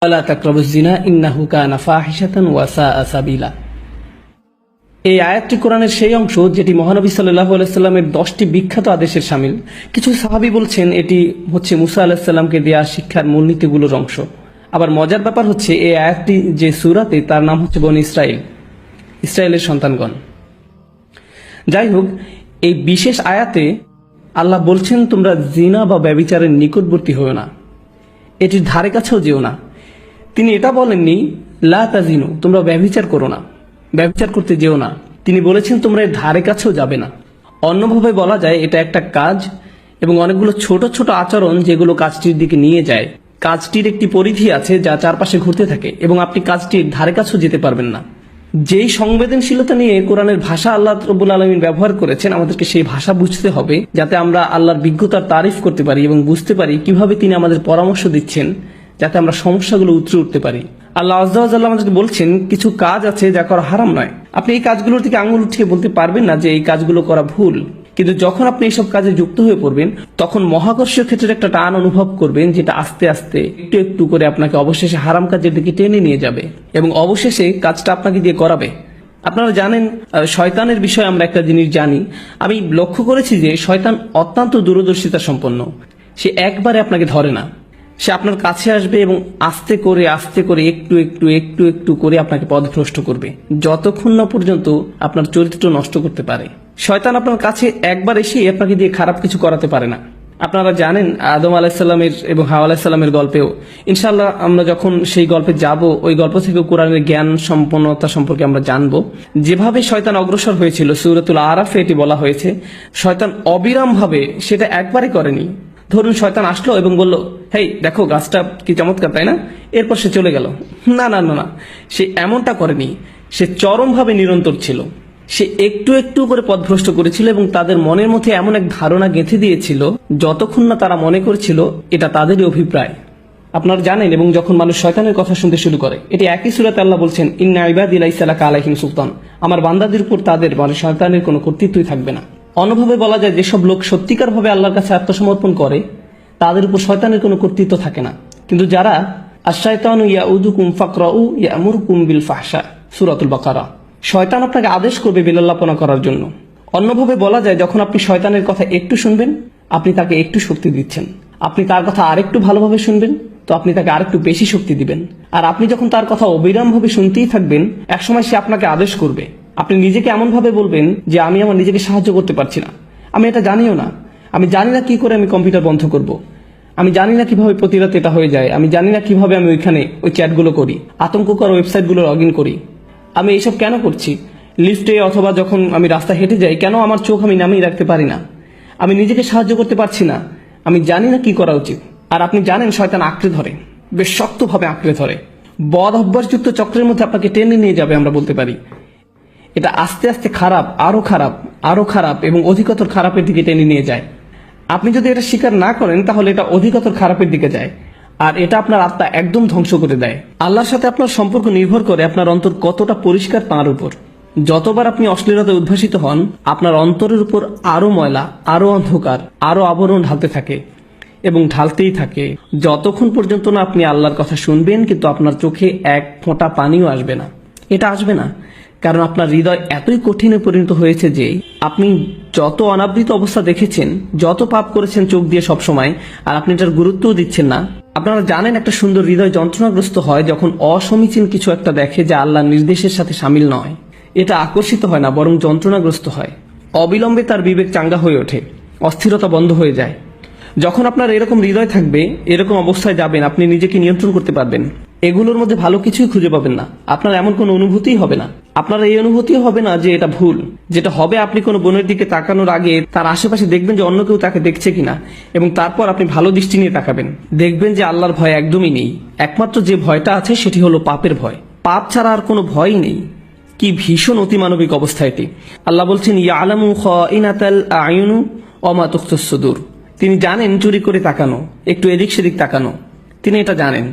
ওয়ালা তাকরাবুজ জিনা ইন্নাহু কানা ফাহিশাতান ওয়া সাআ সাবিলা। এই আয়াতটি কোরআনের সেই অংশ যেটি মহানবী সাল্লাল্লাহু আলাইহি সাল্লামের 10টি বিখ্যাত আদেশের শামিল। কিছু সাহাবী বলছেন এটি হচ্ছে মুসা আলাইহিস সালামকে দেয়া শিক্ষার মূলনীতিগুলোর অংশ। আবার মজার ব্যাপার হচ্ছে এই আয়াতটি যে সূরাতে তার নাম হচ্ছে বনী ইসরাইল, ইসরায়েলের সন্তানগণ। যাই হোক, এই বিশেষ আয়াতে আল্লাহ বলছেন তোমরা জিনা বা ব্যভিচারের নিকটবর্তী হও না, এটির ধারে কাছেও যেও না। তিনি এটা বলেননি লা তাজিনু, তোমরা ব্যভিচার করো না, ব্যভিচার করতে যেও না। তিনি বলেছেন তোমরা এর ধারে কাছেও যাবে না। অন্যভাবে বলা যায় এটা একটা কাজ এবং অনেকগুলো ছোট ছোট আচরণ যেগুলো কাজটির দিকে নিয়ে যায়। কাজটির একটি পরিধি আছে যা চারপাশে ঘুরতে থাকে এবং আপনি কাজটির ধারে কাছেও যেতে পারবেন না। যেই সংবেদনশীলতা নিয়ে কোরআনের ভাষা আল্লাহ রাব্বুল আলামিন ব্যবহার করেছেন, আমাদেরকে সেই ভাষা বুঝতে হবে যাতে আমরা আল্লাহর বিজ্ঞতার তারিফ করতে পারি এবং বুঝতে পারি কিভাবে তিনি আমাদের পরামর্শ দিচ্ছেন যাতে আমরা সমস্যাগুলো উতরে উঠতে পারি। আল্লাহ আযজা ওয়া জাল্লা আমাদেরকে বলছেন কিছু কাজ আছে যা করা হারাম নয়। আপনি এই কাজগুলোর থেকে আঙুল উঠিয়ে বলতে পারবেন না যে এই কাজগুলো করা ভুল, কিন্তু যখন আপনি এইসব কাজে যুক্ত হয়ে পড়বেন তখন মহাকর্ষীয় ক্ষেত্রের একটা টান অনুভব করবেন, যেটা আস্তে আস্তে একটু একটু করে আপনাকে অবশেষে হারাম কাজের দিকে টেনে নিয়ে যাবে এবং অবশেষে কাজটা আপনাকে দিয়ে করাবে। আপনারা জানেন শয়তানের বিষয়ে আমরা একটা জিনিস জানি। আমি লক্ষ্য করেছি যে শয়তান অত্যন্ত দূরদর্শিতা সম্পন্ন। সে একবারে আপনাকে ধরে না, সে আপনার কাছে আসবে এবং আস্তে করে একটু একটু একটু একটু করে আপনাকে পথভ্রষ্ট করবে, যতক্ষণ না পর্যন্ত আপনার চরিত্র নষ্ট করতে পারে। শয়তান আপনার কাছে একবার এসে আপনাকে দিয়ে খারাপ কিছু করাতে পারে না। আপনারা জানেন আদম আলাইসাল্লামের এবং হাওয়া আলাইসাল্লামের গল্পেও, ইনশাআল্লাহ আমরা যখন সেই গল্পে যাব ওই গল্প থেকে কোরআনের জ্ঞান সম্পন্নতা সম্পর্কে আমরা জানবো। যেভাবে শয়তান অগ্রসর হয়েছিল সূরাতুল আরাফে এটি বলা হয়েছে, শয়তান অবিরাম ভাবে সেটা একবারে করেনি। ধরুন শয়তান আসলো এবং বলল, হেই দেখো গাছটা কি চমৎকার, তাই না? এরপর সে চলে গেল। না না না না, সে এমনটা করেনি। সে চরমভাবে নিরন্তর ছিল। সে একটু একটু করে পথভ্রষ্ট করেছিল এবং তাদের মনের মধ্যে এমন এক ধারণা গেঁথে দিয়েছিল যতক্ষণ না তারা মনে করেছিল এটা তাদেরই অভিপ্রায়। আপনারা জানেন, এবং যখন মানুষ শয়তানের কথা শুনতে শুরু করে, এটি একই সূরাতে আল্লাহ বলছেন ইন্না ইবাদি লাইসা লাকা আলাইহিম সুলতান, আমার বান্দাদের উপর তাদের মানে শয়তানের কোনো কর্তৃত্বই থাকবে না। অন্যভাবে বলা যায় যেসব লোক সত্যিকার ভাবে আল্লাহর কাছে আত্মসমর্পণ করে তাদের উপর শয়তানের কোনো কর্তৃত্ব থাকে না। কিন্তু যারা আশ-শায়তানু ইয়াউদুকুম ফাকরাউ ইয়ামুরুকুম বিল ফাহশা, সূরাতুল বাকারা, শয়তান আপনাকে আদেশ করবে বিলল্লাপনা করার জন্য। অন্যভাবে বলা যায় যখন আপনি শয়তানের কথা একটু শুনবেন আপনি তাকে একটু শক্তি দিচ্ছেন, আপনি তার কথা আরেকটু ভালোভাবে শুনবেন তো আপনি তাকে আরেকটু বেশি শক্তি দিবেন। আর আপনি যখন তার কথা অবিরামভাবে শুনতেই থাকবেন, একসময় সে আপনাকে আদেশ করবে। আপনি নিজেকে এমন ভাবে বলবেন যে আমি আমার নিজেকে সাহায্য করতে পারছি না, আমি এটা জানিও না, আমি জানি না কি করে আমি কম্পিউটার বন্ধ করব, আমি জানি না কিভাবে প্রতি রাতে এটা হয়ে যায়, আমি জানি না কিভাবে আমি ওইখানে ওই চ্যাটগুলো করি, আতঙ্ককর ওয়েবসাইটগুলো লগ ইন করি, আমি এইসব কেন করছি, লিফটে অথবা যখন আমি রাস্তা হেঁটে যাই কেন আমার চোখ আমি নামিয়ে রাখতে পারি না, আমি নিজেকে সাহায্য করতে পারছি না, আমি জানি না কি করা উচিত। আর আপনি জানেন শয়তান আঁকড়ে ধরে, বেশ শক্তভাবে আঁকড়ে ধরে, বদ অভ্যাসযুক্ত চক্রের মধ্যে আপনাকে টেনে নিয়ে যাবে। আমরা বলতে পারি এটা আস্তে আস্তে খারাপ, আরো খারাপ এবং অধিকতর খারাপের দিকে টেনে নিয়ে যায়। আপনি যদি এটা স্বীকার না করেন তাহলে এটা অধিকতর খারাপের দিকে যায় আর এটা আপনার আত্মা একদম ধ্বংস করে দেয়। আল্লাহর সাথে আপনার সম্পর্ক নির্ভর করে আপনার অন্তর কতটা পরিষ্কার তাঁর উপর। যতবার আপনি অশ্লীলতায় উদ্ভাসিত হন আপনার অন্তরের উপর আরো ময়লা, আরো অন্ধকার, আরো আবরণ ঢালতে থাকে এবং ঢালতেই থাকে যতক্ষণ পর্যন্ত না আপনি আল্লাহর কথা শুনবেন কিন্তু আপনার চোখে এক ফোঁটা পানিও আসবে না। এটা আসবে না কারণ আপনার হৃদয় এতই কঠিনে পরিণত হয়েছে যে আপনি যত অনাবৃত অবস্থা দেখেছেন, যত পাপ করেছেন চোখ দিয়ে সবসময়, আর আপনি এটার গুরুত্বও দিচ্ছেন না। আপনারা জানেন একটা সুন্দর হৃদয় যন্ত্রণাগ্রস্ত হয় যখন অসমীচীন কিছু একটা দেখে যা আল্লাহর নির্দেশের সাথে সামিল নয়। এটা আকর্ষিত হয় না, বরং যন্ত্রণাগ্রস্ত হয়। অবিলম্বে তার বিবেক চাঙ্গা হয়ে ওঠে, অস্থিরতা বন্ধ হয়ে যায়। যখন আপনার এরকম হৃদয় থাকবে, এরকম অবস্থায় যাবেন, আপনি নিজেকে নিয়ন্ত্রণ করতে পারবেন। এগুলোর মধ্যে ভালো কিছুই খুঁজে পাবেন না, আপনার এমন কোনো অনুভূতিই হবে না। আপনার এই অনুভূতিও হবে না যে এটা ভুল। যেটা হবে, আপনি কোনো বোনের দিকে তাকানোর আগে তার আশেপাশে দেখবেন যে অন্য কেউ তাকে দেখছে কিনা, এবং তারপর আপনি ভালো দৃষ্টি নিয়ে তাকাবেন। দেখবেন যে আল্লাহর ভয় একদমই নেই। একমাত্র যে ভয়টা আছে সেটি হলো পাপের ভয়। পাপ ছাড়া আর কোনো ভয়ই নেই। কি ভীষণ অতিমানবিক অবস্থা এটি। আল্লাহ বলছেন ইয়ালামু খাইনাতাল আয়ুনু ওয়া মা তুখফিস সুদূর, তিনি জানেন চুরি করে তাকানো, একটু এদিক সেদিক তাকানো, তিনি এটা জানেন।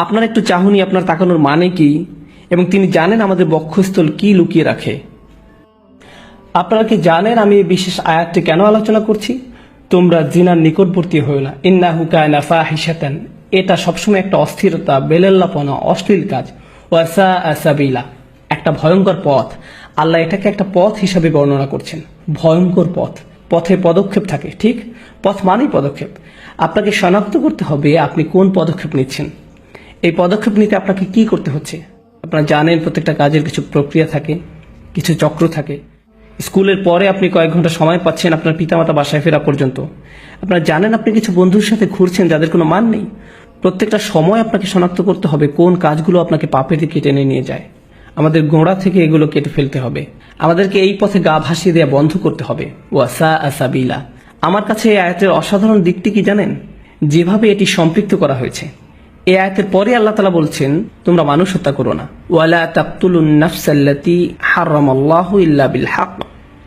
আপনার একটু চাহনি আপনার তাকানোর মানে কি, এবং তিনি জানেন আমাদের বক্ষস্থল কি লুকিয়ে রাখে। আপনারা কি জানেন আমি এই বিশেষ আয়াতটি কেন আলোচনা করছি? তোমরা জিনার নিকটবর্তী হও না, ইন্নাহু কানা ফাহিশাতান, এটা সবসময় একটা অস্থিরতা, বেলেল্লাপনা, অশ্লীল কাজ। ওয়াসা আসাবিলা, একটা ভয়ঙ্কর পথ। আল্লাহ এটাকে একটা পথ হিসাবে বর্ণনা করছেন, ভয়ঙ্কর পথ। পথে পদক্ষেপ থাকে, ঠিক? পথ মানেই পদক্ষেপ। আপনাকে শনাক্ত করতে হবে আপনি কোন পদক্ষেপ নিচ্ছেন। এই পদক্ষেপ নিতে আপনাকে কি করতে হচ্ছে? আপনারা জানেন প্রত্যেকটা কাজের কিছু প্রক্রিয়া থাকে, কিছু চক্র থাকে। স্কুলের পরে আপনি কয়েক ঘন্টা সময় পাচ্ছেন আপনার পিতামাতা বাসায় ফেরা পর্যন্ত। আপনারা জানেন আপনি কিছু বন্ধুর সাথে ঘুরছেন যাদের কোনো মান নেই। প্রত্যেকটা সময় আপনাকে শনাক্ত করতে হবে কোন কাজগুলো আপনাকে পাপের দিকে টেনে নিয়ে যায়। আমাদের গোড়া থেকে এগুলো কেটে ফেলতে হবে। আমাদেরকে এই পথে গা ভাসিয়ে দেওয়া বন্ধ করতে হবে। ওয়াসা আসাবিলা। আমার কাছে এই আয়াতের অসাধারণ দিকটি কি জানেন? যেভাবে এটি সম্পৃক্ত করা হয়েছে। এই আয়াতের পরে আল্লাহ তাআলা বলছেন, তোমরা মানুষ হত্যা করো না। ওয়ালা তাকতুলুন নাফসাল্লাতী হারামাল্লাহু ইল্লা বিল হক।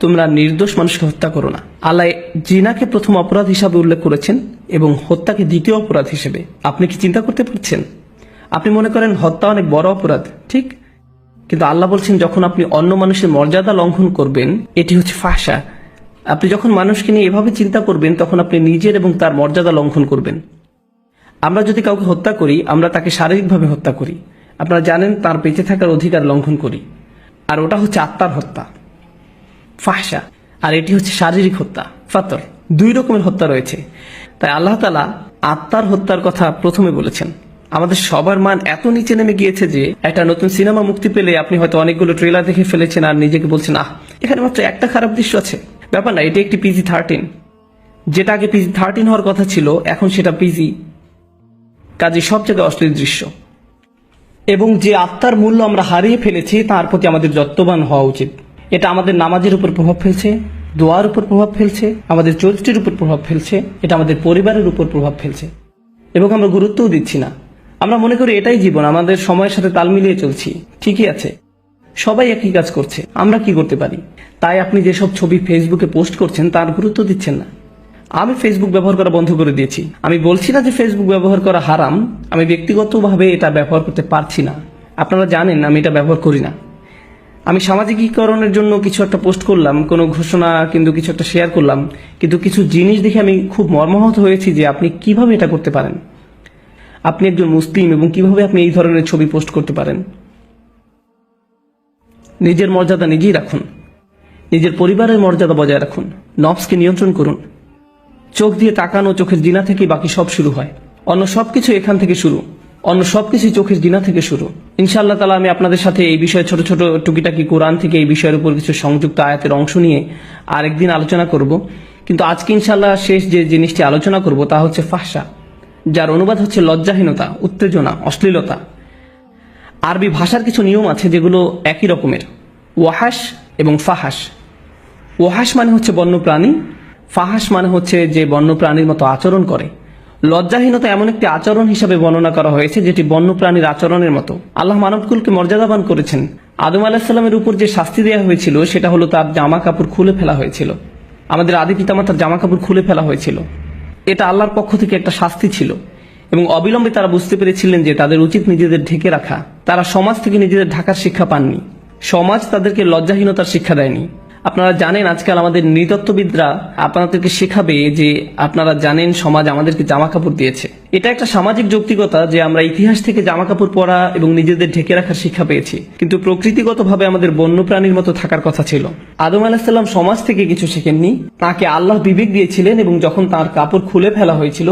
তোমরা নির্দোষ মানুষকে হত্যা করো না। আল্লাহ জিনাকে প্রথম অপরাধ হিসাবে উল্লেখ করেছেন এবং হত্যাকে দ্বিতীয় অপরাধ হিসেবে। আপনি কি চিন্তা করতে পারছেন? আপনি মনে করেন হত্যা অনেক বড় অপরাধ, ঠিক? কিন্তু আল্লাহ বলছেন যখন আপনি অন্য মানুষের মর্যাদা লঙ্ঘন করবেন, এটি হচ্ছে ফাহশা। আপনি যখন মানুষকে নিয়ে এভাবে চিন্তা করবেন তখন আপনি নিজের এবং তার মর্যাদা লঙ্ঘন করবেন। আমরা যদি কাউকে হত্যা করি, আমরা তাকে শারীরিকভাবে হত্যা করি। আপনারা জানেন তার বেঁচে থাকার অধিকার লঙ্ঘন করি। আর ওটা হচ্ছে আত্মার হত্যা, ফাহশা। আর এটি হচ্ছে শারীরিক হত্যা, ফাতর। দুই রকমের হত্যা রয়েছে। তাই আল্লাহ তাআলা আত্মার হত্যার কথা প্রথমে বলেছেন। আমাদের সবার মান এত নিচে নেমে গিয়েছে যে একটা নতুন সিনেমা মুক্তি পেলে আপনি হয়তো অনেকগুলো ট্রেলার দেখে ফেলেছেন আর নিজেকে বলছেন, এখানে মাত্র একটা খারাপ দৃশ্য আছে। ব্যাপার না, এটি একটি PG-13। যেটা আগে PG-13 হওয়ার কথা ছিল, এখন সেটা PG। কাজে সব জায়গায় অশ্লীল দৃশ্য। এবং যে আত্মার মূল্য আমরা হারিয়ে ফেলেছি তার প্রতি আমাদের যত্নবান হওয়া উচিত। এটা আমাদের নামাজের উপর প্রভাব ফেলছে, দোয়ার উপর প্রভাব ফেলছে, আমাদের চরিত্রের উপর প্রভাব ফেলছে, এটা আমাদের পরিবারের উপর প্রভাব ফেলছে। এবং আমরা গুরুত্বও দিচ্ছি না। আমরা মনে করি এটাই জীবন, আমাদের সময়ের সাথে তাল মিলিয়ে চলছি। ঠিকই আছে, সবাই একই কাজ করছে, আমরা কি করতে পারি? তাই আপনি যেসব ছবি ফেসবুকে পোস্ট করছেন তার গুরুত্ব দিচ্ছেন না। আমি ফেসবুক ব্যবহার করা বন্ধ করে দিয়েছি। আমি বলছি না যে ফেসবুক ব্যবহার করা হারাম, আমি ব্যক্তিগতভাবে এটা ব্যবহার করতে পারছি না। আপনারা জানেন আমি এটা ব্যবহার করি না। আমি সামাজিকীকরণের জন্য কিছু একটা পোস্ট করলাম, কোনো ঘোষণা কিন্তু কিছু একটা শেয়ার করলাম, কিন্তু কিছু জিনিস দেখে আমি খুব মর্মাহত হয়েছি যে আপনি কিভাবে এটা করতে পারেন। আপনি একজন মুসলিম এবং কিভাবে আপনি এই ধরনের ছবি পোস্ট করতে পারেন? নিজের মর্যাদা নিজেই রাখুন, নিজের পরিবারের মর্যাদা বজায় রাখুন, নফসকে নিয়ন্ত্রণ করুন। চোখ দিয়ে তাকানো, চোখের জিনা থেকে বাকি সব শুরু হয়। অন্য সবকিছু এখান থেকে শুরু, অন্য সবকিছু চোখের জিনা থেকে শুরু। ইনশাআল্লাহ তাআলা আমি আপনাদের সাথে এই বিষয়ে ছোট ছোট টুকিটাকি কোরআন থেকে এই বিষয়ের উপর কিছু সংযুক্ত আয়াতের অংশ নিয়ে আরেকদিন আলোচনা করব। কিন্তু আজকে ইনশাআল্লাহ শেষ যে জিনিসটি আলোচনা করব তা হচ্ছে ফাহশা, যার অনুবাদ হচ্ছে লজ্জাহীনতা, উত্তেজনা, অশ্লীলতা। আরবি ভাষার কিছু নিয়ম আছে যেগুলো একই রকমের, ওয়াহাস এবং ফাহাস। ওয়াহাস মানে হচ্ছে বন্যপ্রাণী, ফাহাস মানে হচ্ছে যে বন্যপ্রাণীর মতো আচরণ করে। লজ্জাহীনতা এমন একটি আচরণ হিসাবে বর্ণনা করা হয়েছে যেটি বন্যপ্রাণীর আচরণের মতো। আল্লাহ মানবকুলকে মর্যাদাবান করেছেন। আদম আলাহিসাল্লামের উপর যে শাস্তি দেওয়া হয়েছিল সেটা হলো তার জামা কাপড় খুলে ফেলা হয়েছিল। আমাদের আদি পিতামাতার জামা কাপড় খুলে ফেলা হয়েছিল। এটা আল্লাহর পক্ষ থেকে একটা শাস্তি ছিল এবং অবিলম্বে তারা বুঝতে পেরেছিলেন যে তাদের উচিত নিজেদের ঢেকে রাখা। তারা সমাজ থেকে নিজেদের ঢাকার শিক্ষা পাননি, সমাজ তাদেরকে লজ্জাহীনতার শিক্ষা দেয়নি। আপনারা জানেন আজকাল আমাদের নৃতত্ত্ববিদরা আপনাদেরকে শেখাবে যে আপনারা জানেন সমাজ আমাদেরকে জামা কাপড় দিয়েছে। এটা একটা সামাজিক যৌক্তিকতা যে আমরা ইতিহাস থেকে জামা কাপড় পরা এবং নিজেদের ঢেকে রাখার শিক্ষা পেয়েছি, কিন্তু প্রকৃতিগতভাবে আমাদের বন্যপ্রাণীর মতো থাকার কথা ছিল। আদম আলাহিসাল্লাম সমাজ থেকে কিছু শেখেননি, তাকে আল্লাহ বিবেক দিয়েছিলেন এবং যখন তার কাপড় খুলে ফেলা হয়েছিল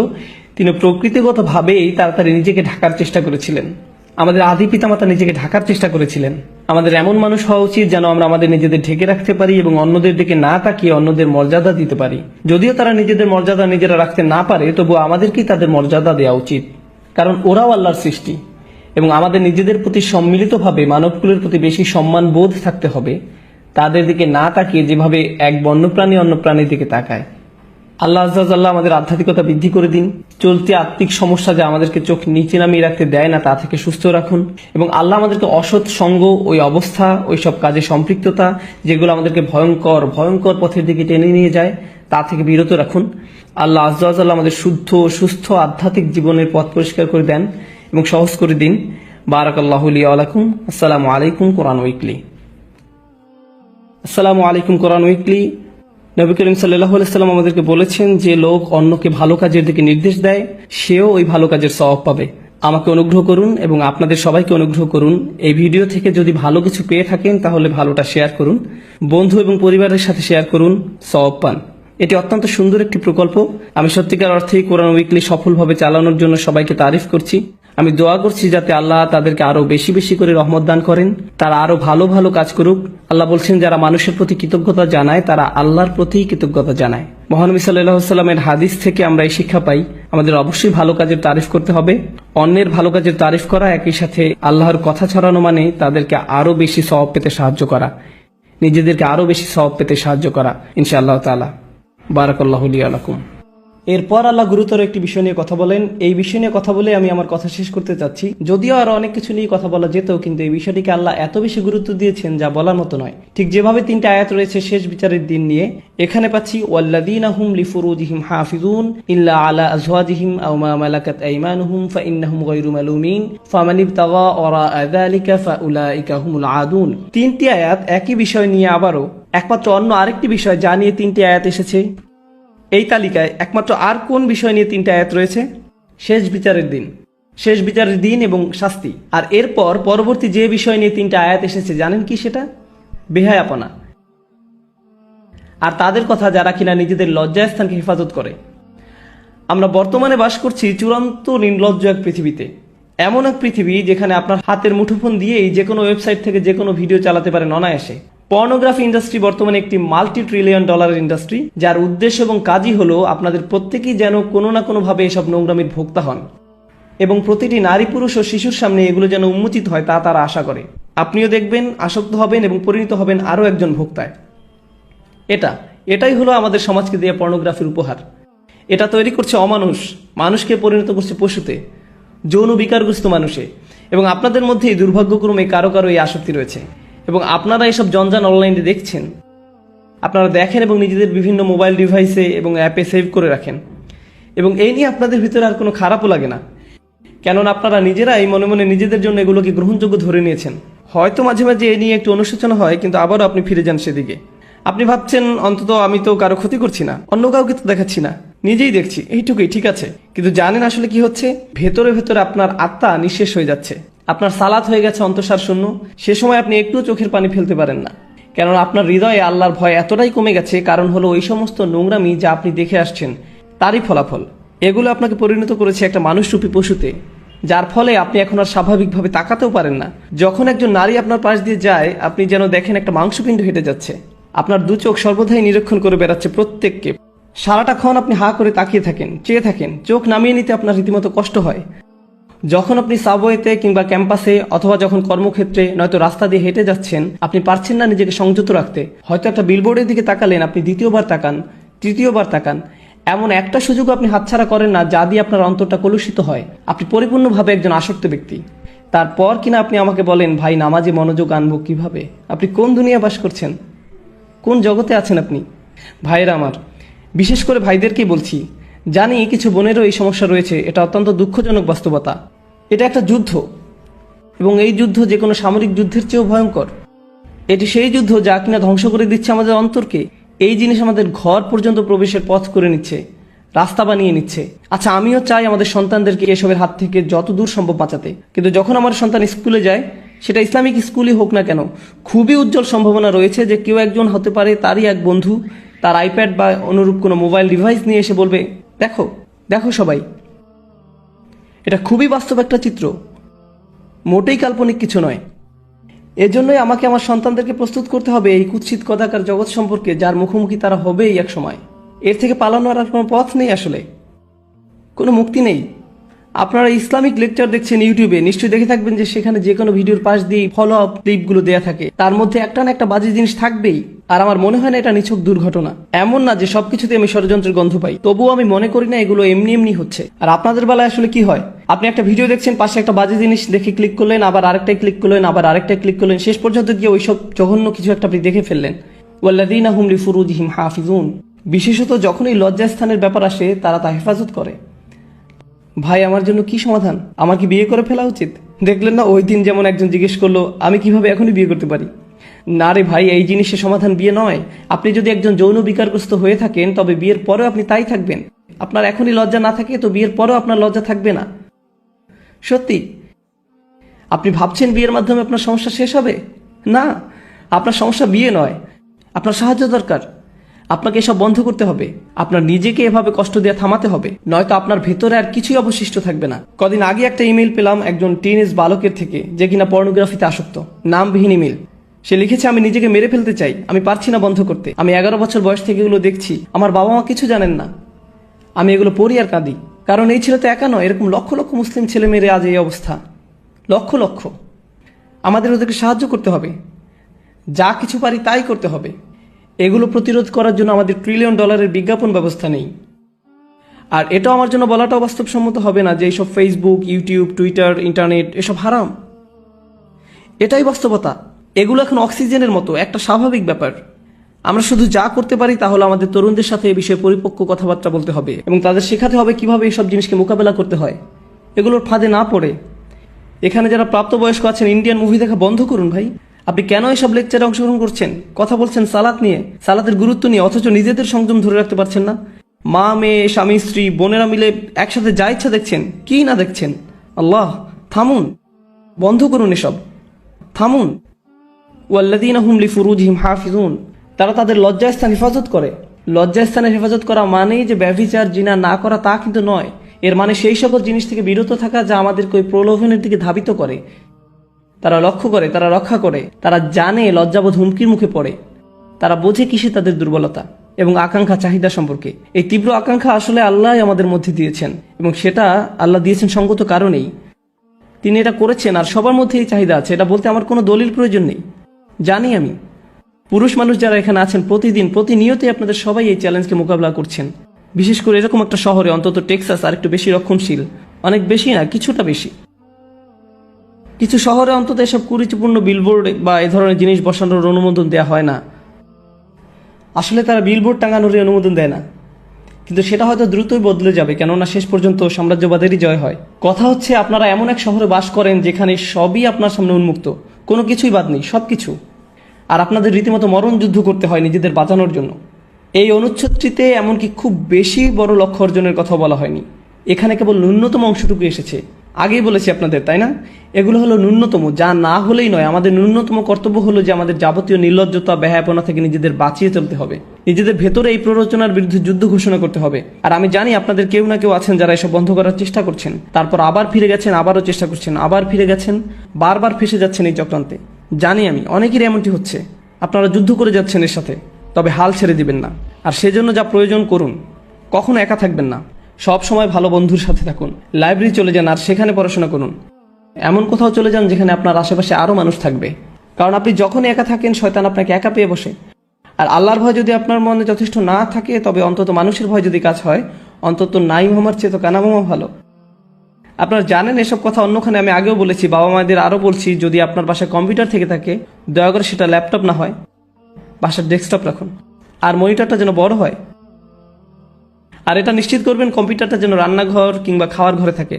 তিনি প্রকৃতিগতভাবেই তাড়াতাড়ি নিজেকে ঢাকার চেষ্টা করেছিলেন। আমাদের আদি পিতামাতা নিজেকে ঢাকার চেষ্টা করেছিলেন। আমাদের এমন মানুষ হওয়া উচিত যেন আমরা আমাদের নিজেদের ঢেকে রাখতে পারি এবং অন্যদের দিকে না তাকিয়ে অন্যদের মর্যাদা দিতে পারি। যদিও তারা নিজেদের মর্যাদা নিজেরা রাখতে না পারে, তবু আমাদেরকেই তাদের মর্যাদা দেওয়া উচিত, কারণ ওরাও আল্লাহর সৃষ্টি। এবং আমাদের নিজেদের প্রতি সম্মিলিতভাবে মানবকুলের প্রতি বেশি সম্মান বোধ থাকতে হবে, তাদের দিকে না তাকিয়ে যেভাবে এক বন্যপ্রাণী অন্য প্রাণীর দিকে তাকায়। আল্লাহ আজ্জাল্লাহ আমাদের আধ্যাত্মিকতা বৃদ্ধি করে দিন। চলতি আত্মিক সমস্যা যা আমাদেরকে চোখ নিচে নামিয়ে রাখতে দেয় না তা থেকে সুস্থ রাখুন। এবং আল্লাহ আমাদেরকে অসৎ সঙ্গ, ওই অবস্থা, ওই সব কাজে সম্পৃক্ততা যেগুলো আমাদেরকে ভয়ঙ্কর ভয়ঙ্কর পথের দিকে টেনে নিয়ে যায় তা থেকে বিরত রাখুন। আল্লাহ আজ্জাল্লাহ আমাদের শুদ্ধ সুস্থ আধ্যাত্মিক জীবনের পথ পরিষ্কার করে দেন এবং সহজ করে দিন। বারাকাল্লাহু লি ওয়া লাকুম। আসসালামু আলাইকুম কোরআন উইকলি। আসসালামু আলাইকুম কোরআন উইকলি। নবী করিম সাল্লাল্লাহু আলাইহি সাল্লাম আমাদেরকে বলেছেন, যে লোক অন্যকে ভালো কাজের দিকে নির্দেশ দেয় সেও ওই ভালো কাজের সওয়াব পাবে। আমাকে অনুগ্রহ করুন এবং আপনাদের সবাইকে অনুগ্রহ করুন, এই ভিডিও থেকে যদি ভালো কিছু পেয়ে থাকেন তাহলে ভালোটা শেয়ার করুন, বন্ধু এবং পরিবারের সাথে শেয়ার করুন, সওয়াব পান। এটি অত্যন্ত সুন্দর একটি প্রকল্প। আমি সত্যিকার অর্থেই কোরআন উইকলি সফলভাবে চালানোর জন্য সবাইকে তারিফ করছি। আমি দোয়া করছি যাতে আল্লাহ তাদেরকে আরো বেশি বেশি করে রহমত দান করেন, তারা আরো ভালো ভালো কাজ করুক। আল্লাহ বলছেন, যারা মানুষের প্রতি কৃতজ্ঞতা জানায় তারা আল্লাহর প্রতি কৃতজ্ঞতা জানায়। মহানবী সাল্লাল্লাহু আলাইহি সাল্লামের হাদিস থেকে আমরা এই শিক্ষা পাই, আমাদের অবশ্যই ভালো কাজের তারিফ করতে হবে। অন্যের ভালো কাজের তারিফ করা একই সাথে আল্লাহর কথা ছড়ানো মানে তাদেরকে আরো বেশি সওয়াব পেতে সাহায্য করা, নিজেদেরকে আরো বেশি সওয়াব পেতে সাহায্য করা ইনশাআল্লাহ তাআলা। বারাকাল্লাহু লি ওয়া লাকুম। এরপর আল্লাহ গুরুতর একটি বিষয় নিয়ে কথা বলেন। এই বিষয় নিয়ে কথা বলে আমি আমার কথা শেষ করতে চাচ্ছি। যদিও আরো অনেক কিছু নিয়ে কথা বলা যেত, কিন্তু এই বিষয়টিকে আল্লাহ এত বেশি গুরুত্ব দিয়েছেন যা বলার মতো নয়। ঠিক যেভাবে 3টা আয়াত রয়েছে শেষ বিচারের দিন নিয়ে, এখানে পাচ্ছি ওয়াল্লাযীনা হুম লিফুরুজিহিম হাফিজুন ইল্লা আলা আজওয়াজিহিম আও মা মালাকাত আইমানুহুম ফাইন্নাহুম গায়রু মালুমিন ফামান ইবতাগা ওয়ারাআ যালিকা ফাউলাইকা হুমুল আদুন। 3টি আয়াত একই বিষয় নিয়ে, আবারও একমাত্র অন্য আরেকটি বিষয় যা নিয়ে 3টি আয়াত এসেছে। এই তালিকায় একমাত্র আর কোন বিষয় নিয়ে 3টা আয়াত রয়েছে? শেষ বিচারের দিন, শেষ বিচারের দিন এবং শাস্তি। আর এরপর পরবর্তী যে বিষয় নিয়ে 3টা আয়াত এসেছে জানেন কি সেটা? বেহায়াপনা। আর তাদের কথা যারা কিনা নিজেদের লজ্জাস্থানকে হেফাজত করে। আমরা বর্তমানে বাস করছি চূড়ান্ত নির্লজ্জ এক পৃথিবীতে। এমন এক পৃথিবী যেখানে আপনার হাতের মুঠোফোন দিয়েই যে কোনো ওয়েবসাইট থেকে যে কোনো ভিডিও চালাতে পারেন অনায়াসে। পর্নোগ্রাফি ইন্ডাস্ট্রি বর্তমানে একটি $multi-trillion ইন্ডাস্ট্রি, যার উদ্দেশ্য এবং কাজই হলো আপনাদের প্রত্যেকেই যেন কোনো না কোনোভাবে এসব নোংরামির ভোক্তা হন, এবং প্রতিটি নারী, পুরুষ ও শিশুর সামনে এগুলো যেন উন্মোচিত হয় তা তারা আশা করে। আপনিও দেখবেন, আসক্ত হবেন এবং পরিণত হবেন আরও একজন ভোক্তায়। এটাই হলো আমাদের সমাজকে দেয়া পর্নোগ্রাফির উপহার। এটা তৈরি করছে অমানুষ, মানুষকে পরিণত করছে পশুতে, যৌন বিকারগ্রস্ত মানুষে। এবং আপনাদের মধ্যেই দুর্ভাগ্যক্রমে কারো কারো এই আসক্তি রয়েছে, এবং আপনারা এসব জঞ্জাল অনলাইনে দেখছেন, আপনারা দেখেন এবং নিজেদের বিভিন্ন মোবাইল ডিভাইসে এবং অ্যাপে সেভ করে রাখেন। এবং এই নিয়ে আপনাদের ভিতরে আর কোনো খারাপও লাগে না, কেননা আপনারা নিজেরাই মনে মনে নিজেদের জন্য এগুলোকে গ্রহণযোগ্য ধরে নিয়েছেন। হয়তো মাঝে মাঝে এ নিয়ে একটু অনুশোচনা হয়, কিন্তু আবারও আপনি ফিরে যান সেদিকে। আপনি ভাবছেন, অন্তত আমি তো কারো ক্ষতি করছি না, অন্য কাউকে তো দেখাচ্ছি না, নিজেই দেখছি, এইটুকুই ঠিক আছে। কিন্তু জানেন আসলে কি হচ্ছে? ভেতরে ভেতরে আপনার আত্মা নিঃশেষ হয়ে যাচ্ছে, আপনার সালাত হয়ে গেছে অন্তঃসার শূন্য। সে সময় আপনি একটুও চোখের পানি ফেলতে পারেন না, কেননা আপনার হৃদয়ে আল্লাহর ভয় এতটাই কমে গেছে। কারণ হলো ওই সমস্ত নোংরামি যা আপনি দেখে আসছেন তারই ফলাফল। এগুলো আপনাকে পরিণত করেছে একটা মানুষরূপী পশুতে, যার ফলে আপনি এখন আর স্বাভাবিকভাবে তাকাতেও পারেন না। যখন একজন নারী আপনার পাশ দিয়ে যায়, আপনি যেন দেখেন একটা মাংসপিণ্ড হেঁটে যাচ্ছে। আপনার দু চোখ সর্বদাই নিরীক্ষণ করে বেড়াচ্ছে প্রত্যেককে। সারাটাক্ষণ আপনি হাঁ করে তাকিয়ে থাকেন, চেয়ে থাকেন, চোখ নামিয়ে নিতে আপনার রীতিমতো কষ্ট হয়। যখন আপনি সাবওয়েতে কিংবা ক্যাম্পাসে অথবা যখন কর্মক্ষেত্রে নয়তো রাস্তা দিয়ে হেঁটে যাচ্ছেন, আপনি পারছেন না নিজেকে সংযত রাখতে। হয়তো একটা বিলবোর্ডের দিকে তাকালেন, আপনি দ্বিতীয়বার তাকান, তৃতীয়বার তাকান। এমন একটা সুযোগ আপনি হাতছাড়া করেন না যা দিয়ে আপনার অন্তরটা কলুষিত হয়। আপনি পরিপূর্ণভাবে একজন আসক্ত ব্যক্তি। তারপর কিনা আপনি আমাকে বলেন, ভাই নামাজে মনোযোগ আনবো কিভাবে? আপনি কোন দুনিয়া বাস করছেন? কোন জগতে আছেন আপনি? ভাইয়েরা আমার, বিশেষ করে ভাইদেরকেই বলছি, জানি কিছু বোনেরও এই সমস্যা রয়েছে। এটা অত্যন্ত দুঃখজনক বাস্তবতা। এটা একটা যুদ্ধ, এবং এই যুদ্ধ যে কোনো সামরিক যুদ্ধের চেয়েও ভয়ঙ্কর। এটি সেই যুদ্ধ যা কিনা ধ্বংস করে দিচ্ছে আমাদের অন্তরকে। এই জিনিস আমাদের ঘর পর্যন্ত প্রবেশের পথ করে নিচ্ছে, রাস্তা বানিয়ে নিচ্ছে। আচ্ছা, আমিও চাই আমাদের সন্তানদেরকে এসবের হাত থেকে যত দূর সম্ভব বাঁচাতে, কিন্তু যখন আমার সন্তান স্কুলে যায়, সেটা ইসলামিক স্কুলই হোক না কেন, খুবই উজ্জ্বল সম্ভাবনা রয়েছে যে কেউ একজন হতে পারে তারই এক বন্ধু তার আইপ্যাড বা অনুরূপ কোনো মোবাইল ডিভাইস নিয়ে এসে বলবে, দেখো দেখো সবাই। এটা খুবই বাস্তব একটা চিত্র, মোটেই কাল্পনিক কিছু নয়। এজন্যই আমাকে আমার সন্তানদেরকে প্রস্তুত করতে হবে এই কুৎসিত কদাকার জগৎ সম্পর্কে, যার মুখোমুখি তারা হবেই এক সময়। এর থেকে পালানোর আর কোনো পথ নেই, আসলে কোনো মুক্তি নেই। আপনারা ইসলামিক লেকচার দেখছেন ইউটিউবে, নিশ্চয়ই দেখে থাকবেন যে সেখানে যে কোনো ভিডিওর পাশ দিয়ে ফলো আপ ক্লিপগুলো দেয়া থাকে, তার মধ্যে একটা না একটা বাজে জিনিস থাকবেই। আর আমার মনে হয় না এটা নিছক দুর্ঘটনা। এমন না যে সবকিছুতে আমি ষড়যন্ত্রের গন্ধ পাই, তবুও আমি মনে করি না এগুলো এমনি এমনি হচ্ছে। আর আপনাদের বেলায় আসলে কি হয়? আপনি একটা ভিডিও দেখছেন, পাশে একটা বাজে জিনিস দেখে ক্লিক করলেন, আবার আরেকটাই ক্লিক করলেন, আবার আরেকটাই ক্লিক করলেন, শেষ পর্যন্ত গিয়ে ওইসব জঘন্য কিছু একটা আপনি দেখে ফেললেন। ওয়াল্লাযীনা হুম লিফুরুজিহিম হাফিজুন। বিশেষত যখন এই লজ্জাস্থানের ব্যাপার আসে, তারা তা হেফাজত করে। ভাই, আমার জন্য কি সমাধান? আমার কি বিয়ে করে ফেলা উচিত? দেখলেন না ওই দিন যেমন একজন জিজ্ঞেস করলো, আমি কিভাবে এখনই বিয়ে করতে পারি? না রে ভাই, এই জিনিসের সমাধান বিয়ে নয়। আপনি যদি একজন যৌন বিকারগ্রস্ত হয়ে থাকেন তবে বিয়ের পরেও আপনি তাই থাকবেন। আপনার এখনই লজ্জা না থাকে তো বিয়ের পরেও আপনার লজ্জা থাকবে না। সত্যি আপনি ভাবছেন বিয়ের মাধ্যমে আপনার সমস্যা শেষ হবে? না, আপনার সমস্যা বিয়ে নয়, আপনার সাহায্য দরকার। আপনাকে এসব বন্ধ করতে হবে, আপনার নিজেকে এভাবে কষ্ট দেওয়া থামাতে হবে, নয়তো আপনার ভেতরে আর কিছুই অবশিষ্ট থাকবে না। কদিন আগে একটা ইমেল পেলাম একজন টিনেজ বালকের থেকে, যে কিনা পর্নোগ্রাফিতে আসক্ত। নামবিহীন ইমেল। সে লিখেছে, আমি নিজেকে মেরে ফেলতে চাই, আমি পারছি না বন্ধ করতে। আমি 11 বছর বয়স থেকে এগুলো দেখছি, আমার বাবা মা কিছু জানেন না, আমি এগুলো পড়ি আর কাঁদি। কারণ এই ছেলে তো একা নয়, এরকম লক্ষ লক্ষ মুসলিম ছেলে মেয়ের আজ এই অবস্থা, লক্ষ লক্ষ। আমাদের ওদেরকে সাহায্য করতে হবে, যা কিছু পারি তাই করতে হবে। এগুলো প্রতিরোধ করার জন্য আমাদের $1 ট্রিলিয়ন বিজ্ঞাপন ব্যবস্থা নেই। আর এটাও আমার জন্য বলাটাও বাস্তবসম্মত হবে না যে এইসব ফেসবুক, ইউটিউব, টুইটার, ইন্টারনেট এসব হারাম। এটাই বাস্তবতা। এগুলো এখন অক্সিজেনের মতো একটা স্বাভাবিক ব্যাপার। আমরা শুধু যা করতে পারি তা হলো আমাদের তরুণদের সাথে এই বিষয়ে পরিপক্ক কথাবার্তা বলতে হবে এবং তাদের শেখাতে হবে কিভাবে এইসব জিনিসকে মোকাবেলা করতে হয়, এগুলোর ফাঁদে না পড়ে। এখানে যারা প্রাপ্তবয়স্ক আছেন, ইন্ডিয়ান মুভি দেখা বন্ধ করুন ভাই। আপনি কেন এসব লেকচারে অংশগ্রহণ করছেন? কথা বলছেন সালাত নিয়ে, সালাতের গুরুত্ব নিয়ে, অথচ নিজেদের সংযম ধরে রাখতে পারছেন না। মা মেয়ে, স্বামী স্ত্রী, বোনেরা মিলে একসাথে যা ইচ্ছা দেখছেন, কি না দেখছেন। আল্লাহ, থামুন, বন্ধ করুন এসব, থামুন। ওয়াল্লাযীনা হুম লিফুরুজিহিম হাফিজুন, তারা তাদের লজ্জাস্থান হেফাজত করে। লজ্জাস্থানের হেফাজত করা মানেই যে ব্যভিচার, জিনা না করা তা কিন্তু নয়। এর মানে সেই সকল জিনিস থেকে বিরত থাকা যা আমাদেরকে ওই প্রলোভনের দিকে ধাবিত করে। তারা লক্ষ্য করে, তারা রক্ষা করে, তারা জানে লজ্জাবোধ হুমকির মুখে পড়ে, তারা বোঝে কিসে তাদের দুর্বলতা এবং আকাঙ্ক্ষা, চাহিদা সম্পর্কে। এই তীব্র আকাঙ্ক্ষা আসলে আল্লাহ আমাদের মধ্যে দিয়েছেন এবং সেটা আল্লাহ দিয়েছেন সঙ্গত কারণেই। তিনি এটা করেছেন আর সবার মধ্যে এই চাহিদা আছে, এটা বলতে আমার কোনো দলিল প্রয়োজন নেই। জানি আমি, পুরুষ মানুষ যারা এখানে আছেন প্রতিদিন প্রতিনিয়তই আপনাদের সবাই এই চ্যালেঞ্জকে মোকাবিলা করছেন। বিশেষ করে এরকম একটা শহরে, অন্তত টেক্সাস আর একটু বেশি রক্ষণশীল, অনেক বেশি না, কিছুটা বেশি। কিছু শহরে অন্তত এসব কুরুচিপূর্ণ বিলবোর্ড বা এ ধরনের জিনিস বসানোর অনুমোদন দেওয়া হয় না। আসলে তারা বিলবোর্ড টাঙানোর অনুমোদন দেয় না, কিন্তু সেটা হয়তো দ্রুতই বদলে যাবে, কেননা শেষ পর্যন্ত সাম্রাজ্যবাদেরই জয় হয়। কথা হচ্ছে, আপনারা এমন এক শহরে বাস করেন যেখানে সবই আপনার সামনে উন্মুক্ত, কোনো কিছুই বাদ নেই, সব কিছু। আর আপনাদের রীতিমতো মরণ যুদ্ধ করতে হয় নিজেদের বাঁচানোর জন্য। এই অনুচ্ছেদটিতে এমনকি খুব বেশি বড় লক্ষ্য অর্জনের কথা বলা হয়নি, এখানে কেবল ন্যূনতম অংশটুকু এসেছে। আগেই বলেছি আপনাদের, তাই না? এগুলো হলো ন্যূনতম, যা না হলেই নয়। আমাদের ন্যূনতম কর্তব্য হলো যে আমাদের যাবতীয় নির্লজ্জতা, বেহায়াপনা থেকে নিজেদের বাঁচিয়ে চলতে হবে, নিজেদের ভেতরে এই প্ররোচনার বিরুদ্ধে যুদ্ধ ঘোষণা করতে হবে। আর আমি জানি আপনাদের কেউ না কেউ আছেন যারা এসব বন্ধ করার চেষ্টা করছেন, তারপর আবার ফিরে গেছেন, আবারও চেষ্টা করছেন, আবার ফিরে গেছেন, বারবার ফেসে যাচ্ছেন এই চক্রান্তে। জানি আমি, অনেকেরই এমনটি হচ্ছে। আপনারা যুদ্ধ করে যাচ্ছেন এর সাথে, তবে হাল ছেড়ে দিবেন না। আর সেজন্য যা প্রয়োজন করুন, কখনো একা থাকবেন না, সব সময় ভালো বন্ধুর সাথে থাকুন, লাইব্রেরি চলে যান আর সেখানে পড়াশোনা করুন। এমন কোথাও চলে যান যেখানে আপনার আশেপাশে আরও মানুষ থাকবে, কারণ আপনি যখনই একা থাকেন শয়তান আপনাকে একা পেয়ে বসে। আর আল্লাহর ভয় যদি আপনার মনে যথেষ্ট না থাকে, তবে অন্তত মানুষের ভয় যদি কাজ হয়, অন্তত নাই মামার চেয়ে তো কানা মামা ভালো। আপনারা জানেন এসব কথা অন্যখানে আমি আগেও বলেছি, বাবা মায়েদের আরও বলছি, যদি আপনার বাসায় কম্পিউটার থেকে থাকে, দয়া করে সেটা ল্যাপটপ না হয়, বাসার ডেস্কটপ রাখুন। আর মনিটরটা যেন বড় হয়। আর এটা নিশ্চিত করবেন কম্পিউটারটা যেন রান্নাঘর কিংবা খাওয়ার ঘরে থাকে,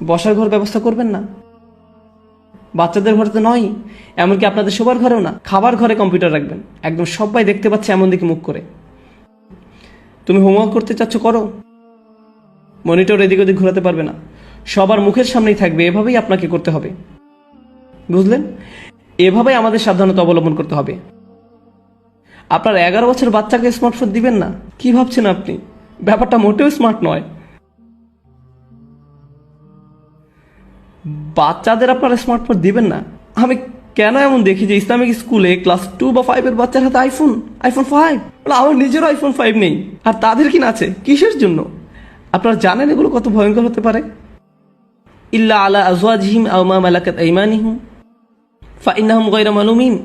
বসার ঘর ব্যবস্থা করবেন না। বাচ্চাদের ঘরে তো নয়, এমনকি আপনাদের সবার ঘরেও না। খাবার ঘরে কম্পিউটার রাখবেন, একদম সবাই দেখতে পাচ্ছে এমন দিকে মুখ করে। তুমি হোমওয়ার্ক করতে চাচ্ছ, করো, মনিটর এদিক ওদিক ঘোরাতে পারবে না, সবার মুখের সামনেই থাকবে। এভাবেই আপনাকে করতে হবে, বুঝলেন? এভাবেই আমাদের সাবধানতা অবলম্বন করতে হবে। আপনার 11 বছর বাচ্চাকে স্মার্টফোন দিবেন না, কি ভাবছেন আপনি? ব্যাপারটা মোটেও স্মার্ট নয়। বাচ্চাদের আপনারা স্মার্টফোন দিবেন না। আমি কেন এমন দেখি যে ইসলামিক স্কুলে ক্লাস 2 বা 5 এর বাচ্চার হাতে আইফোন 5, আমার নিজেরও আইফোন 5 নেই, আর তাদের কিনা আছে, কিসের জন্য? আপনারা জানেন এগুলো কত ভয়ঙ্কর হতে পারে? ইল্লা আলা আজওয়াজিহিম আও মা মালাকাত আইমানিহুম ফাইন্নাহুম গায়রা মালুমিন।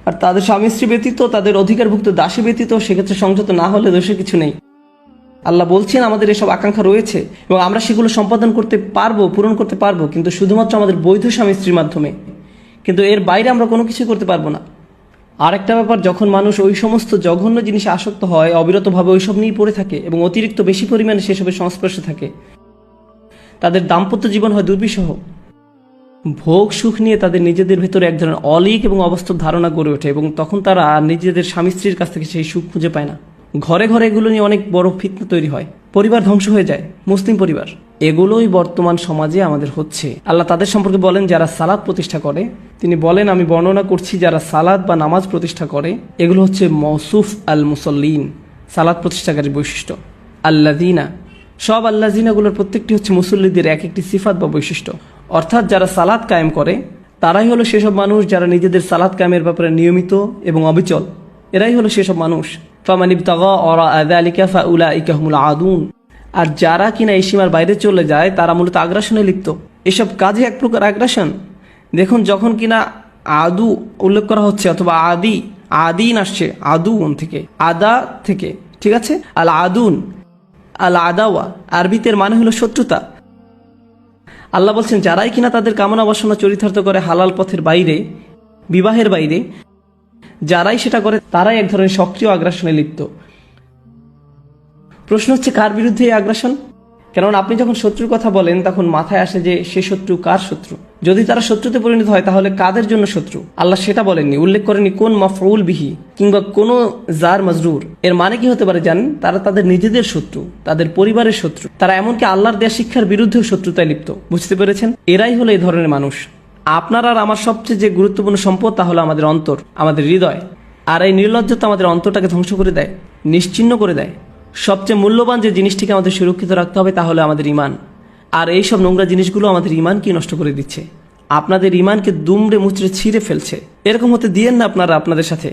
আর তাদের স্বামী স্ত্রী ব্যতীত, তাদের অধিকারভুক্ত দাসী ব্যতীত, সেক্ষেত্রে সংযত না হলে দোষের কিছু নেই। আল্লাহ বলছেন আমাদের এসব আকাঙ্ক্ষা রয়েছে এবং আমরা সেগুলো সম্পাদন করতে পারবো, পূরণ করতে পারবো, কিন্তু শুধুমাত্র আমাদের বৈধ স্বামী স্ত্রীর মাধ্যমে। কিন্তু এর বাইরে আমরা কোনো কিছু করতে পারবো না। আরেকটা ব্যাপার, যখন মানুষ ওই সমস্ত জঘন্য জিনিসে আসক্ত হয়, অবিরতভাবে ওইসব নিয়েই পড়ে থাকে এবং অতিরিক্ত বেশি পরিমাণে সেসবের সংস্পর্শে থাকে, তাদের দাম্পত্য জীবন হয় দুর্বিষহ। ভোগ সুখ নিয়ে তাদের নিজেদের ভেতরে এক ধরনের অলীক এবং অবাস্তব ধারণা গড়ে ওঠে, এবং তখন তারা নিজেদের স্বামী স্ত্রীর কাছ থেকে সেই সুখ খুঁজে পায় না। ঘরে ঘরে এগুলো নিয়ে অনেক বড় ফিতনা তৈরি হয়, পরিবার ধ্বংস হয়ে যায়, মুসলিম পরিবার। এগুলোই বর্তমান সমাজে আমাদের হচ্ছে। আল্লাহ তাদের সম্পর্কে বলেন যারা সালাত প্রতিষ্ঠা করে। তিনি বলেন, আমি বর্ণনা করছি যারা সালাত বা নামাজ প্রতিষ্ঠা করে, এগুলো হচ্ছে মৌসুফ আল মুসল্লিন, সালাত প্রতিষ্ঠাকারীর বৈশিষ্ট্য। আল্লাযিনা, সব আল্লাযিনাগুলোর প্রত্যেকটি হচ্ছে মুসল্লিদের এক একটি সিফাত বা বৈশিষ্ট্য। অর্থাৎ যারা সালাত কায়েম করে তারাই হলো সেসব মানুষ যারা নিজেদের সালাত কায়েমের ব্যাপারে নিয়মিত এবং অবিচল। এরাই হলো সেসব মানুষ। ফামান ইবতাগা ওয়ারাআ যালিকা ফাউলাইকা হুমুল আদুন। আর যারা কিনা এই সীমার বাইরে চলে যায় তারা মূলত আগ্রাসনে লিপ্ত। এসব কাজে এক প্রকার আগ্রাসন। দেখুন, যখন কিনা আদু উল্লেখ করা হচ্ছে অথবা আদিন আসছে আদুন থেকে, আদা থেকে, ঠিক আছে। আল আদুন, আল আদাওয়া আরবিতের মানে হলো শত্রুতা। আল্লাহ বলছেন যারাই কিনা তাদের কামনা বাসনা চরিতার্থ করে হালাল পথের বাইরে, বিবাহের বাইরে, যারাই সেটা করে তারাই এক ধরনের সক্রিয় আগ্রাসনে লিপ্ত। প্রশ্ন হচ্ছে কার বিরুদ্ধে এই আগ্রাসন? কারণ আপনি যখন শত্রুর কথা বলেন তখন মাথায় আসে যে সে শত্রু কার শত্রু। যদি তারা শত্রুতে পরিণত হয় তাহলে কাদের জন্য শত্রু? আল্লাহ সেটা বলেননি, উল্লেখ করেনি কোন মাফউল বিহি কিংবা কোন জার মাজরুর। এর মানে কি হতে পারে জানেন? তারা তাদের নিজেদের শত্রু, তাদের পরিবারের শত্রু। তারা এমনকি আল্লাহর দেয়া শিক্ষার বিরুদ্ধেও শত্রুতায় লিপ্ত। বুঝতে পেরেছেন? এরাই হলো এই ধরনের মানুষ। আপনার আর আমার সবচেয়ে যে গুরুত্বপূর্ণ সম্পদ তা হলো আমাদের অন্তর, আমাদের হৃদয়। আর এই নির্লজ্জতা আমাদের অন্তরটাকে ধ্বংস করে দেয়, নিশ্চিহ্ন করে দেয়। সবচেয়ে মূল্যবান যে জিনিসটিকে আমাদের সুরক্ষিত রাখতে হবে তা হলো আমাদের ঈমান। আর এই সব নোংরা জিনিসগুলো আমাদের ঈমানকে নষ্ট করে দিচ্ছে, আপনাদের ঈমানকে দুমড়ে মুচড়ে ছিঁড়ে ফেলছে। এরকম হতে দিয়েন না আপনারা আপনাদের সাথে।